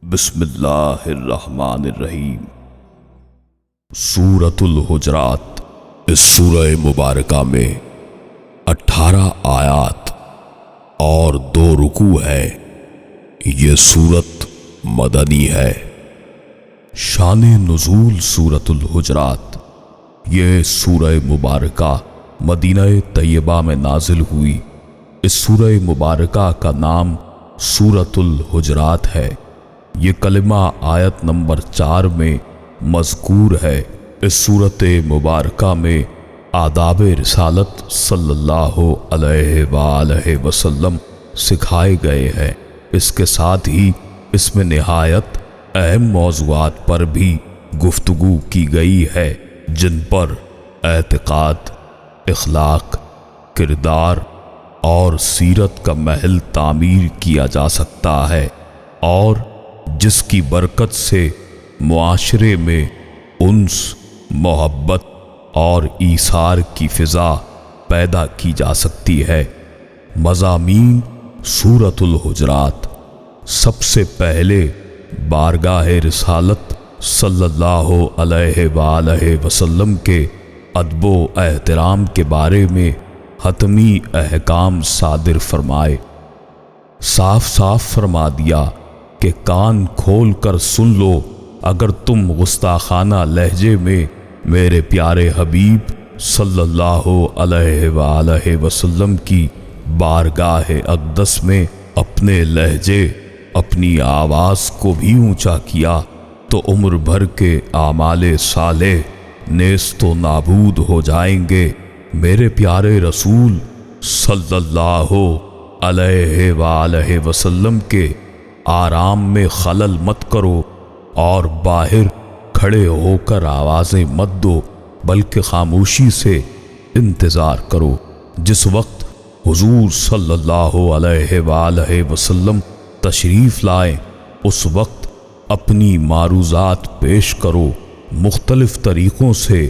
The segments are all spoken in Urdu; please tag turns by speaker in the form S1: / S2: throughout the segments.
S1: بسم اللہ الرحمن الرحیم۔ سورۃ الحجرات۔ اس سورہ مبارکہ میں 18 آیات اور 2 رکوع ہے۔ یہ سورت مدنی ہے۔ شان نزول سورۃ الحجرات۔ یہ سورہ مبارکہ مدینہ طیبہ میں نازل ہوئی۔ اس سورہ مبارکہ کا نام سورۃ الحجرات ہے۔ یہ کلمہ آیت نمبر 4 میں مذکور ہے۔ اس سورت مبارکہ میں آداب رسالت صلی اللہ علیہ وآلہ وسلم سکھائے گئے ہیں۔ اس کے ساتھ ہی اس میں نہایت اہم موضوعات پر بھی گفتگو کی گئی ہے، جن پر اعتقاد، اخلاق، کردار اور سیرت کا محل تعمیر کیا جا سکتا ہے، اور جس کی برکت سے معاشرے میں انس، محبت اور ایثار کی فضا پیدا کی جا سکتی ہے۔ مضامین سورۃ الحجرات۔ سب سے پہلے بارگاہ رسالت صلی اللہ علیہ وآلہ وسلم کے ادب و احترام کے بارے میں حتمی احکام صادر فرمائے۔ صاف صاف فرما دیا کہ کان کھول کر سن لو، اگر تم گستاخانہ لہجے میں میرے پیارے حبیب صلی اللہ علیہ وآلہ وسلم کی بارگاہ اقدس میں اپنے لہجے، اپنی آواز کو بھی اونچا کیا تو عمر بھر کے اعمال صالح نیست و نابود ہو جائیں گے۔ میرے پیارے رسول صلی اللہ علیہ وآلہ وسلم کے آرام میں خلل مت کرو، اور باہر کھڑے ہو کر آوازیں مت دو، بلکہ خاموشی سے انتظار کرو۔ جس وقت حضور صلی اللہ علیہ وآلہ وسلم تشریف لائیں، اس وقت اپنی معروضات پیش کرو۔ مختلف طریقوں سے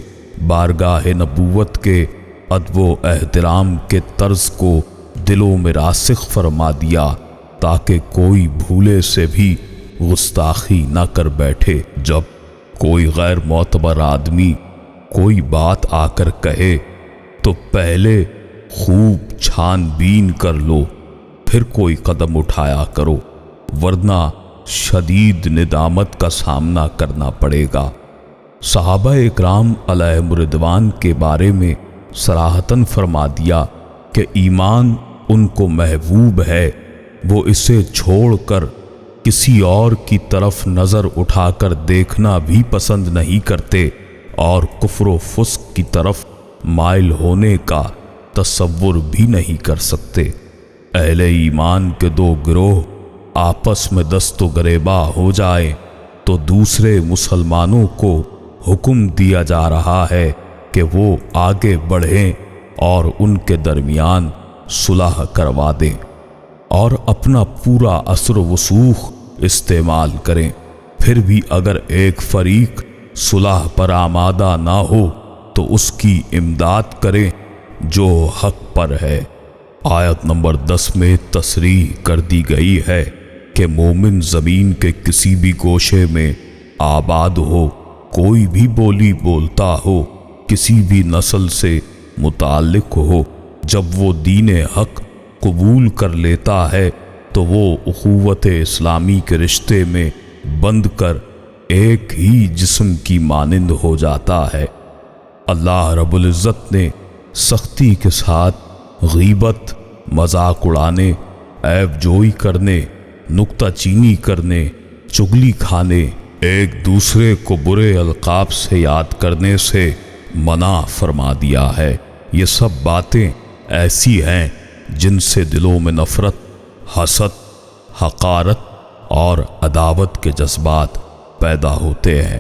S1: بارگاہ نبوت کے ادب و احترام کے طرز کو دلوں میں راسخ فرما دیا، تاکہ کوئی بھولے سے بھی گستاخی نہ کر بیٹھے۔ جب کوئی غیر معتبر آدمی کوئی بات آ کر کہے تو پہلے خوب چھان بین کر لو، پھر کوئی قدم اٹھایا کرو، ورنہ شدید ندامت کا سامنا کرنا پڑے گا۔ صحابہ اکرام علیہم رضوان کے بارے میں صراحتاً فرما دیا کہ ایمان ان کو محبوب ہے، وہ اسے چھوڑ کر کسی اور کی طرف نظر اٹھا کر دیکھنا بھی پسند نہیں کرتے، اور کفر و فسق کی طرف مائل ہونے کا تصور بھی نہیں کر سکتے۔ اہل ایمان کے 2 گروہ آپس میں دست و گریباں ہو جائیں تو دوسرے مسلمانوں کو حکم دیا جا رہا ہے کہ وہ آگے بڑھیں اور ان کے درمیان صلح کروا دیں، اور اپنا پورا اثر و وسوخ استعمال کریں۔ پھر بھی اگر ایک فریق صلح پر آمادہ نہ ہو تو اس کی امداد کریں جو حق پر ہے۔ آیت نمبر 10 میں تصریح کر دی گئی ہے کہ مومن زمین کے کسی بھی گوشے میں آباد ہو، کوئی بھی بولی بولتا ہو، کسی بھی نسل سے متعلق ہو، جب وہ دین حق قبول کر لیتا ہے تو وہ اخوت اسلامی کے رشتے میں بندھ کر ایک ہی جسم کی مانند ہو جاتا ہے۔ اللہ رب العزت نے سختی کے ساتھ غیبت، مذاق اڑانے، عیب جوئی کرنے، نکتہ چینی کرنے، چغلی کھانے، ایک دوسرے کو برے القاب سے یاد کرنے سے منع فرما دیا ہے۔ یہ سب باتیں ایسی ہیں جن سے دلوں میں نفرت، حسد، حقارت اور عداوت کے جذبات پیدا ہوتے ہیں۔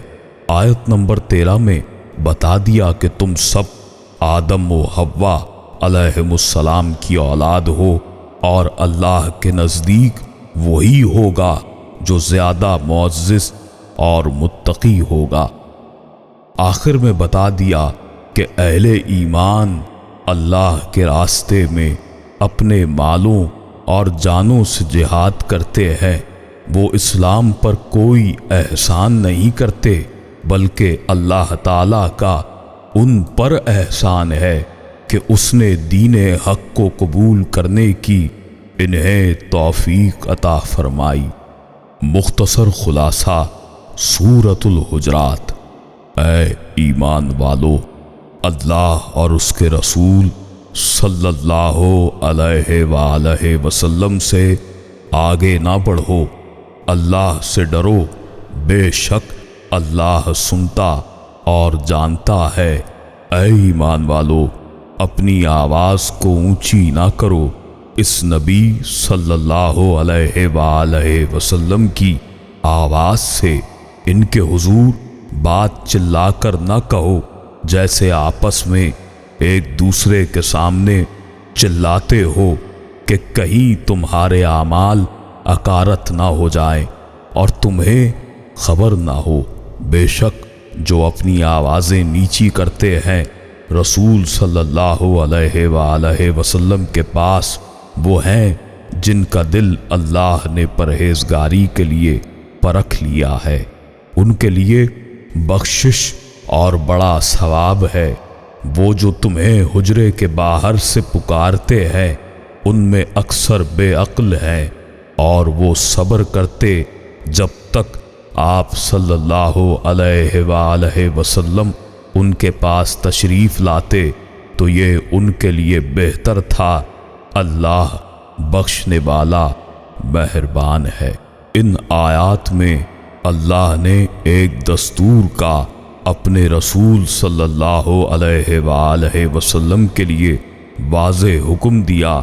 S1: آیت نمبر 13 میں بتا دیا کہ تم سب آدم و حوا علیہم السلام کی اولاد ہو، اور اللہ کے نزدیک وہی ہوگا جو زیادہ معزز اور متقی ہوگا۔ آخر میں بتا دیا کہ اہل ایمان اللہ کے راستے میں اپنے مالوں اور جانوں سے جہاد کرتے ہیں،
S2: وہ اسلام پر کوئی احسان نہیں کرتے، بلکہ اللہ تعالیٰ کا ان پر احسان ہے کہ اس نے دین حق کو قبول کرنے کی انہیں توفیق عطا فرمائی۔ مختصر خلاصہ سورۃ الحجرات۔ اے ایمان والو، اللہ اور اس کے رسول صلی اللہ علیہ وآلہ وسلم سے آگے نہ بڑھو، اللہ سے ڈرو، بے شک اللہ سنتا اور جانتا ہے۔ اے ایمان والو، اپنی آواز کو اونچی نہ کرو اس نبی صلی اللہ علیہ وآلہ وسلم کی آواز سے، ان کے حضور بات چلا کر نہ کہو جیسے آپس میں ایک دوسرے کے سامنے چلاتے ہو کہ کہیں تمہارے اعمال اکارت نہ ہو جائیں اور تمہیں خبر نہ ہو۔ بے شک جو اپنی آوازیں نیچی کرتے ہیں رسول صلی اللہ علیہ وآلہ وسلم کے پاس وہ ہیں جن کا دل اللہ نے پرہیزگاری کے لیے پرکھ لیا ہے، ان کے لیے بخشش اور بڑا ثواب ہے۔ وہ جو تمہیں حجرے کے باہر سے پکارتے ہیں ان میں اکثر بے عقل ہیں، اور وہ صبر کرتے جب تک آپ صلی اللہ علیہ وآلہ وسلم ان کے پاس تشریف لاتے تو یہ ان کے لیے بہتر تھا۔ اللہ بخشنے والا مہربان ہے۔ ان آیات میں اللہ نے ایک دستور کا اپنے رسول صلی اللہ علیہ وآلہ وسلم کے لیے واضح حکم دیا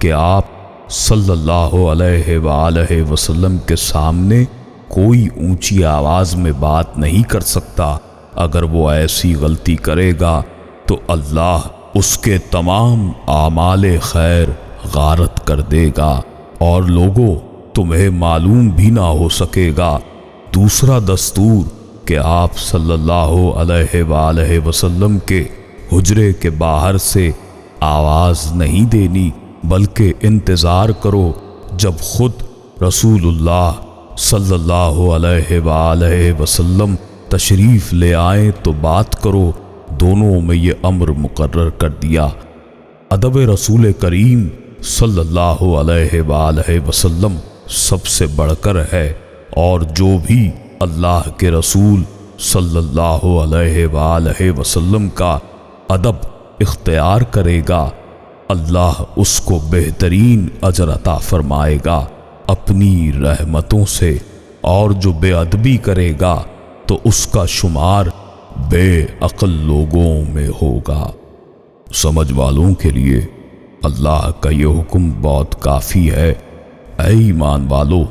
S2: کہ آپ صلی اللہ علیہ وآلہ وسلم کے سامنے کوئی اونچی آواز میں بات نہیں کر سکتا۔ اگر وہ ایسی غلطی کرے گا تو اللہ اس کے تمام اعمال خیر غارت کر دے گا اور لوگوں تمہیں معلوم بھی نہ ہو سکے گا۔ دوسرا دستور کہ آپ صلی اللہ علیہ وآلہ وسلم کے حجرے کے باہر سے آواز نہیں دینی، بلکہ انتظار کرو جب خود رسول اللہ صلی اللہ علیہ وآلہ وسلم تشریف لے آئیں تو بات کرو۔ دونوں میں یہ امر مقرر کر دیا۔ ادب رسول کریم صلی اللہ علیہ وآلہ وسلم سب سے بڑھ کر ہے، اور جو بھی اللہ کے رسول صلی اللہ علیہ وآلہ وسلم کا ادب اختیار کرے گا اللہ اس کو بہترین اجر عطا فرمائے گا اپنی رحمتوں سے، اور جو بے ادبی کرے گا تو اس کا شمار بے عقل لوگوں میں ہوگا۔ سمجھ والوں کے لیے اللہ کا یہ حکم بہت کافی ہے۔ اے ایمان والو،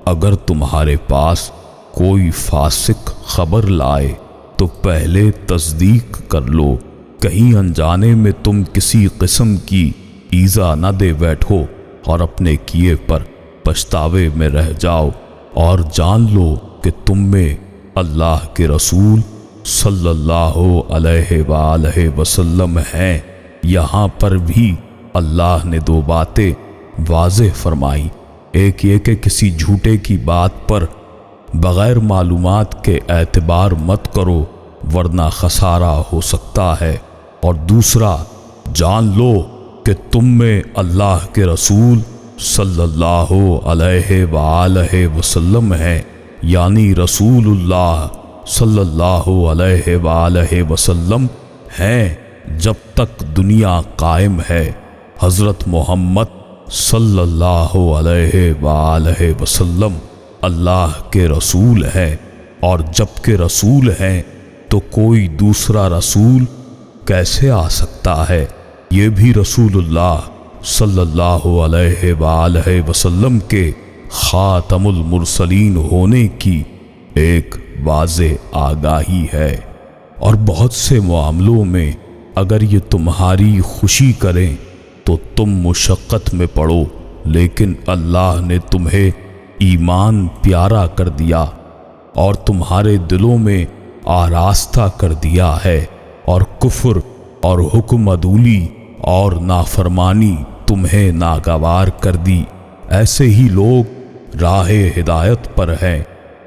S2: اگر تمہارے پاس کوئی فاسق خبر لائے تو پہلے تصدیق کر لو، کہیں انجانے میں تم کسی قسم کی ایذا نہ دے بیٹھو اور اپنے کیے پر پچھتاوے میں رہ جاؤ، اور جان لو کہ تم میں اللہ کے رسول صلی اللہ علیہ وآلہ وسلم ہیں۔ یہاں پر بھی اللہ نے دو باتیں واضح فرمائی۔ ایک یہ کہ کسی جھوٹے کی بات پر بغیر معلومات کے اعتبار مت کرو ورنہ خسارہ ہو سکتا ہے، اور دوسرا جان لو کہ تم میں اللہ کے رسول صلی اللہ علیہ وآلہ وسلم ہیں، یعنی رسول اللہ صلی اللہ علیہ وآلہ وسلم ہیں جب تک دنیا قائم ہے۔ حضرت محمد صلی اللہ علیہ وآلہ وسلم اللہ کے رسول ہیں، اور جب کہ رسول ہیں تو کوئی دوسرا رسول کیسے آ سکتا ہے؟ یہ بھی رسول اللہ صلی اللہ علیہ وآلہ وسلم کے خاتم المرسلین ہونے کی ایک واضح آگاہی ہے۔ اور بہت سے معاملوں میں اگر یہ تمہاری خوشی کریں تو تم مشقت میں پڑو، لیکن اللہ نے تمہیں ایمان پیارا کر دیا اور تمہارے دلوں میں آراستہ کر دیا ہے، اور کفر اور حکم عدولی اور نافرمانی تمہیں ناگوار کر دی۔ ایسے ہی لوگ راہ ہدایت پر ہیں،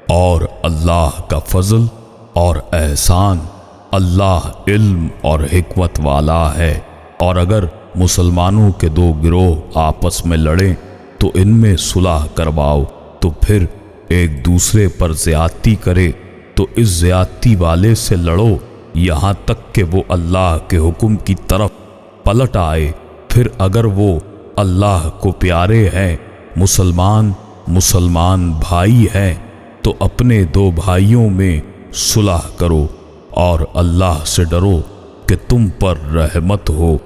S2: اور اللہ کا فضل اور احسان، اللہ علم اور حکمت والا ہے۔ اور اگر مسلمانوں کے دو گروہ آپس میں لڑیں تو ان میں صلح کرواؤ، تو پھر ایک دوسرے پر زیادتی کرے تو اس زیادتی والے سے لڑو یہاں تک کہ وہ اللہ کے حکم کی طرف پلٹ آئے۔ پھر اگر وہ اللہ کو پیارے ہیں، مسلمان بھائی ہیں، تو اپنے دو بھائیوں میں صلح کرو اور اللہ سے ڈرو کہ تم پر رحمت ہو۔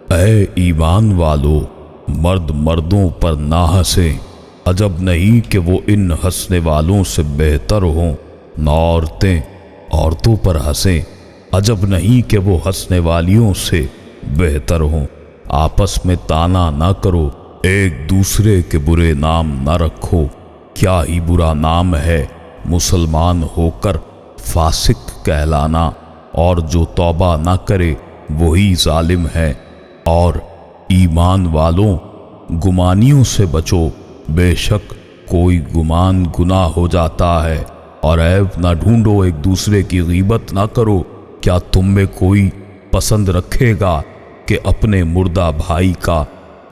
S2: اے ایمان والو، مرد مردوں پر نہ ہنسیں، عجب نہیں کہ وہ ان ہنسنے والوں سے بہتر ہوں، نہ عورتیں عورتوں پر ہنسیں، عجب نہیں کہ وہ ہنسنے والیوں سے بہتر ہوں۔ آپس میں طعنہ نہ کرو، ایک دوسرے کے برے نام نہ رکھو، کیا ہی برا نام ہے مسلمان ہو کر فاسق کہلانا، اور جو توبہ نہ کرے وہی ظالم ہے۔ اور ایمان والوں، گمانیوں سے بچو، بے شک کوئی گمان گناہ ہو جاتا ہے۔ اور عیب نہ ڈھونڈو، ایک دوسرے کی غیبت نہ کرو۔ کیا تم میں کوئی پسند رکھے گا کہ اپنے مردہ بھائی کا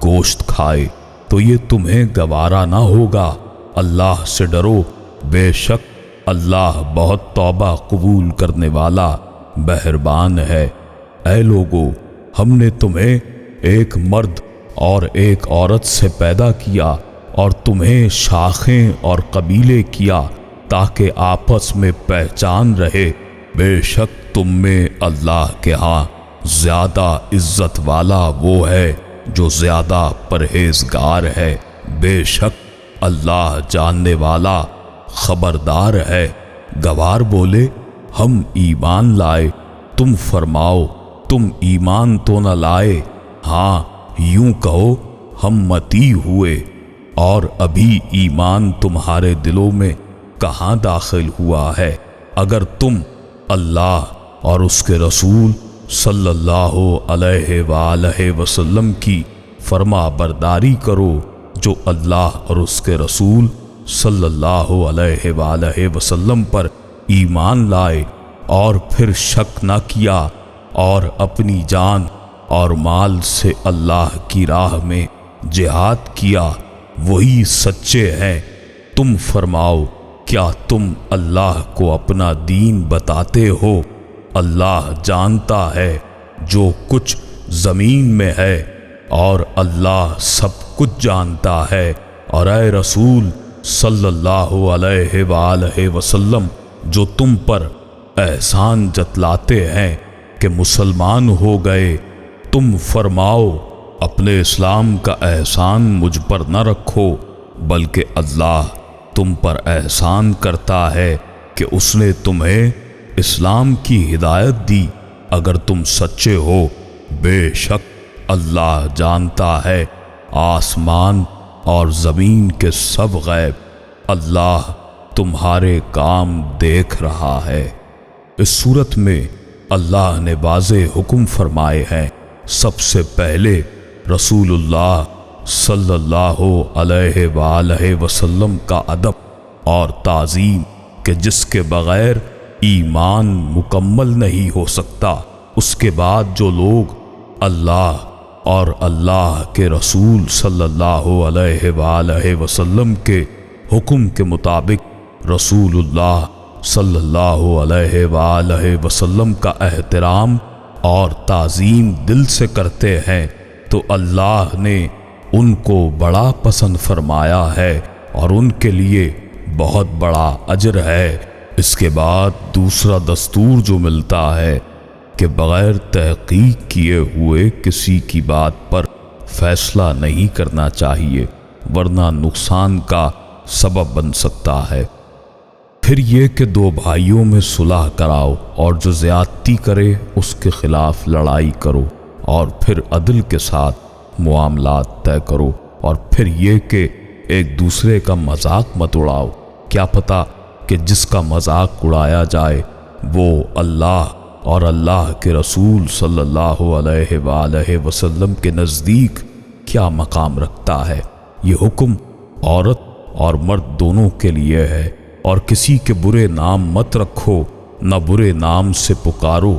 S2: گوشت کھائے؟ تو یہ تمہیں گوارا نہ ہوگا۔ اللہ سے ڈرو، بے شک اللہ بہت توبہ قبول کرنے والا مہربان ہے۔ اے لوگو، ہم نے تمہیں ایک مرد اور ایک عورت سے پیدا کیا اور تمہیں شاخیں اور قبیلے کیا تاکہ آپس میں پہچان رہے۔ بے شک تم میں اللہ کے ہاں زیادہ عزت والا وہ ہے جو زیادہ پرہیزگار ہے۔ بے شک اللہ جاننے والا خبردار ہے۔ گوار بولے، ہم ایمان لائے۔ تم فرماؤ، تم ایمان تو نہ لائے؟ ہاں، یوں کہو ہم متی ہوئے۔ اور ابھی ایمان تمہارے دلوں میں کہاں داخل ہوا ہے؟ اگر تم اللہ اور اس کے رسول صلی اللہ علیہ وآلہ وسلم کی فرما برداری کرو، جو اللہ اور اس کے رسول صلی اللہ علیہ وآلہ وسلم پر ایمان لائے اور پھر شک نہ کیا اور اپنی جان اور مال سے اللہ کی راہ میں جہاد کیا، وہی سچے ہیں۔ تم فرماؤ، کیا تم اللہ کو اپنا دین بتاتے ہو؟ اللہ جانتا ہے جو کچھ زمین میں ہے، اور اللہ سب کچھ جانتا ہے۔ اور اے رسول صلی اللہ علیہ وآلہ وسلم، جو تم پر احسان جتلاتے ہیں کہ مسلمان ہو گئے، تم فرماؤ اپنے اسلام کا احسان مجھ پر نہ رکھو، بلکہ اللہ تم پر احسان کرتا ہے کہ اس نے تمہیں اسلام کی ہدایت دی۔ اگر تم سچے ہو، بے شک اللہ جانتا ہے آسمان اور زمین کے سب غیب، اللہ تمہارے کام دیکھ رہا ہے۔ اس صورت میں اللہ نے واضح حکم فرمائے ہیں۔ سب سے پہلے رسول اللہ صلی اللہ علیہ وآلہ وسلم کا ادب اور تعظیم کہ جس کے بغیر ایمان مکمل نہیں ہو سکتا۔ اس کے بعد جو لوگ اللہ اور اللہ کے رسول صلی اللہ علیہ وآلہ وسلم کے حکم کے مطابق رسول اللہ صلی اللہ علیہ وآلہ وسلم کا احترام اور تعظیم دل سے کرتے ہیں، تو اللہ نے ان کو بڑا پسند فرمایا ہے اور ان کے لیے بہت بڑا اجر ہے۔ اس کے بعد دوسرا دستور جو ملتا ہے کہ بغیر تحقیق کیے ہوئے کسی کی بات پر فیصلہ نہیں کرنا چاہیے، ورنہ نقصان کا سبب بن سکتا ہے۔ پھر یہ کہ دو بھائیوں میں صلح کراؤ، اور جو زیادتی کرے اس کے خلاف لڑائی کرو، اور پھر عدل کے ساتھ معاملات طے کرو۔ اور پھر یہ کہ ایک دوسرے کا مذاق مت اڑاؤ، کیا پتہ کہ جس کا مذاق اڑایا جائے وہ اللہ اور اللہ کے رسول صلی اللہ علیہ وآلہ وسلم کے نزدیک کیا مقام رکھتا ہے۔ یہ حکم عورت اور مرد دونوں کے لیے ہے، اور کسی کے برے نام مت رکھو، نہ برے نام سے پکارو،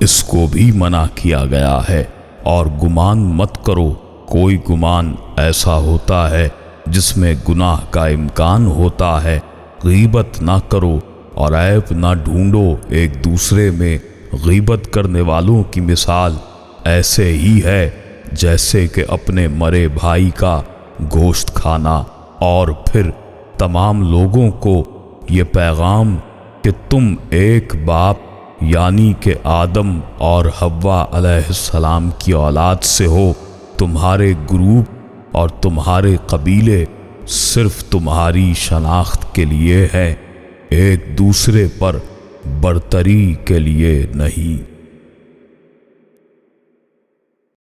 S2: اس کو بھی منع کیا گیا ہے۔ اور گمان مت کرو، کوئی گمان ایسا ہوتا ہے جس میں گناہ کا امکان ہوتا ہے۔ غیبت نہ کرو اور عیب نہ ڈھونڈو ایک دوسرے میں۔ غیبت کرنے والوں کی مثال ایسے ہی ہے جیسے کہ اپنے مرے بھائی کا گوشت کھانا۔ اور پھر تمام لوگوں کو یہ پیغام کہ تم ایک باپ یعنی کہ آدم اور حوا علیہ السلام کی اولاد سے ہو، تمہارے گروپ اور تمہارے قبیلے صرف تمہاری شناخت کے لیے ہیں، ایک دوسرے پر برتری کے لیے نہیں۔